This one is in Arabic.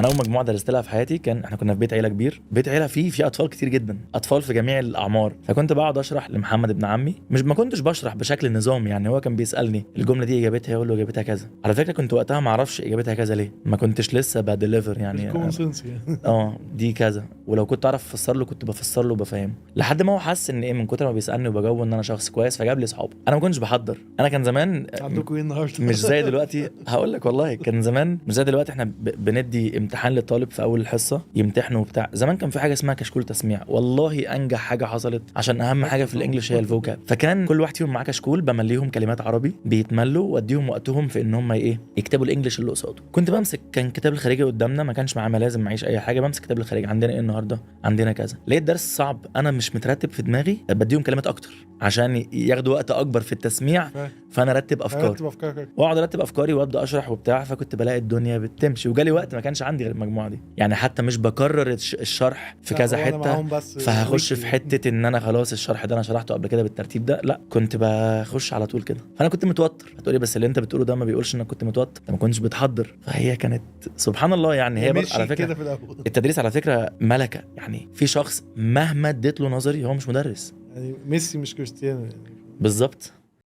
انا اول مجموعه درست لها في حياتي احنا كنا في بيت عيله كبير، بيت عيله فيه اطفال كتير جدا، اطفال في جميع الاعمار. فكنت بقعد اشرح لمحمد ابن عمي، مش ما كنتش بشرح بشكل نظامي، يعني هو كان بيسالني الجمله دي اجابتها، يقول له اجابتها كذا. على فكره كنت وقتها ما اعرفش اجابتها كذا ليه، ما كنتش لسه بديليفر يعني الكومن سنس يعني. دي كذا، ولو كنت اعرف افسر له كنت بفسر له وبفهمه، لحد ما هو حس ان من كتر ما بيسالني وبجاوب ان انا شخص كويس، فجاب لي اصحابه. انا ما كنتش بحضر، انا كان زمان عندكم ايه النهارده؟ مش زي دلوقتي. هقول لك والله كان زمان مش زي دلوقتي. احنا بندي امتحان للطالب في اول الحصه يمتحنه وبتاع. زمان كان في حاجه اسمها كشكول تسميع، والله انجح حاجه حصلت، عشان اهم حاجه في الانجليش هي الفوكاب. فكان كل واحد فيهم معاه كشكول، بمليهم كلمات عربي بيتملوا، واديهم وقتهم في ان هم يكتبوا الانجليش اللي قصاده. كنت بمسك، كان كتاب الخارجي قدامنا، ما كانش معاه ملازم، معيش اي حاجه، بمسك كتاب الخارجي، عندنا ايه النهارده، عندنا كذا. لقيت درس صعب انا مش مترتب في دماغي، بديهم كلمات اكتر عشان ياخدوا وقت اكبر في التسميع، فانا ارتب افكاري واقعد ارتب افكاري وابدا اشرح وبتاع. فكنت بلاقي الدنيا بتمشي، وجالي وقت ما كانش عندي غير المجموعه دي، يعني حتى مش بكرر الشرح في كذا حته فهخش في حته ان انا خلاص الشرح ده انا شرحته قبل كده بالترتيب ده، لا كنت بخش على طول كده. فانا كنت متوتر. هتقولي بس اللي انت بتقوله ده ما بيقولش انك كنت متوتر، انت ما كنتش بتحضر. فهي كانت سبحان الله يعني. هي على فكره التدريس على فكره ملكه، يعني في شخص مهما اديت له نظري هو مش مدرس يعني ميسي مش كريستيانو يعني. بالظبط.